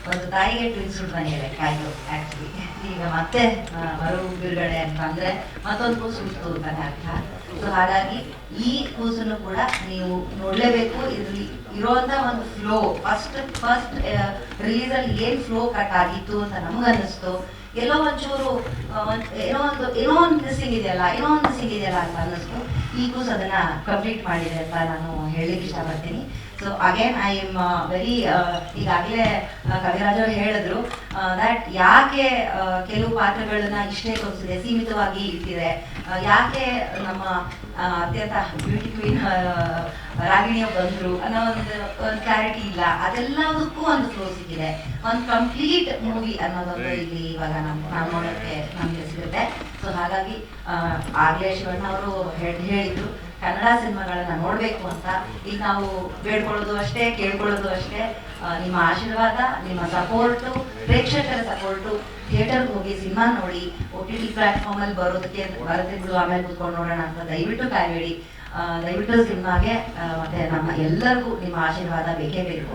ಒಂದು ತಾಯಿಗೆ ಟ್ವಿನ್ಸ್ ಬಂದಿದೆ ಕಾಯ್ದು ಆಕ್ಚುಲಿ ಈಗ ಮತ್ತೆ ಮರು ಬಿಡುಗಡೆ ಅಂತ ಅಂದ್ರೆ ಮತ್ತೊಂದು ಕೂಸು ಹುಟ್ಟಿತು ಅಂತಾನೆ ಅರ್ಥ. ಸೊ ಹಾಗಾಗಿ ಈ ಕೂಸನ್ನು ಕೂಡ ನೀವು ನೋಡ್ಲೇಬೇಕು. ಇದ್ರಲ್ಲಿ ಇರೋಂಥ ಒಂದು ಫ್ಲೋ ಫಸ್ಟ್ ರಿಲೀಸ್ ಅಲ್ಲಿ ಏನ್ ಫ್ಲೋ ಕಟ್ ಆಗಿತ್ತು ಅಂತ ನಮ್ಗನ್ನಿಸ್ತು. ಎಲ್ಲೋ ಒಂಚೂರು ಏನೋ ಒಂದು ಮಿಸ್ಸಿಂಗ್ ಇದೆಯಲ್ಲ ಅಂತ ಅನ್ನಿಸ್ತು. ಈ ಕೂಸು ಅದನ್ನ ಕಂಪ್ಲೀಟ್ ಮಾಡಿದೆ ಅಂತ ನಾನು ಹೇಳಲಿಕ್ಕೆ ಇಷ್ಟಪಡ್ತೀನಿ. So again I am very ಈಗಾಗಲೇ ಕವಿರಾಜ್ ಅವರು ಹೇಳಿದ್ರು ದ್ಯಾಟ್ ಯಾಕೆ ಕೆಲವು ಪಾತ್ರಗಳನ್ನ ಇಷ್ಟೇ ತೋರಿಸಿದೆ, ಸೀಮಿತವಾಗಿ ಇಟ್ಟಿದೆ, ಯಾಕೆ ನಮ್ಮ ಅತ್ಯಂತ ಬ್ಯೂಟಿ ಕ್ವೀನ್ ರಾಗಿಣಿಯ ಬಂದ್ರು ಅನ್ನೋ ಒಂದು ಕ್ಲಾರಿಟಿ ಇಲ್ಲ. ಅದೆಲ್ಲದಕ್ಕೂ ಒಂದು ಫ್ಲೋ ಸಿಕ್ಕಿದೆ. ಒಂದು ಕಂಪ್ಲೀಟ್ ಮೂವಿ ಅನ್ನೋದೊಂದು ಇಲ್ಲಿ ಇವಾಗ ನಾವು ನೋಡೋಕ್ಕೆ ನಮಗೆ ಸಿಗುತ್ತೆ. ಸೊ ಹಾಗಾಗಿ ಆಗ್ಲೇ ಶಿವಣ್ಣ ಅವರು ಹೇಳಿದ್ರು ಕನ್ನಡ ಸಿನಿಮಾಗಳನ್ನ ನೋಡ್ಬೇಕು ಅಂತ. ಈಗ ನಾವು ಬೇಡ್ಕೊಳ್ಳೋದು ಅಷ್ಟೇ, ಕೇಳ್ಕೊಳ್ಳೋದು ಅಷ್ಟೇ, ನಿಮ್ಮ ಆಶೀರ್ವಾದ, ನಿಮ್ಮ ಸಪೋರ್ಟು, ಪ್ರೇಕ್ಷಕರ ಸಪೋರ್ಟು. ಥಿಯೇಟರ್ಗೆ ಹೋಗಿ ಸಿನಿಮಾ ನೋಡಿ, OTT ಪ್ಲಾಟ್ಫಾರ್ಮ್ ಅಲ್ಲಿ ಬರುತ್ತೆ ಬಿಡು ಆಮೇಲೆ ಕೂತ್ಕೊಂಡು ನೋಡೋಣ ಅಂತ ದಯವಿಟ್ಟು ಕಾಯಬೇಡಿ. ದಯವಿಟ್ಟು ಸಿನಿಮಾಗೆ ಮತ್ತೆ ನಮ್ಮ ಎಲ್ಲರಿಗೂ ನಿಮ್ಮ ಆಶೀರ್ವಾದ ಬೇಕೇ ಬೇಕು.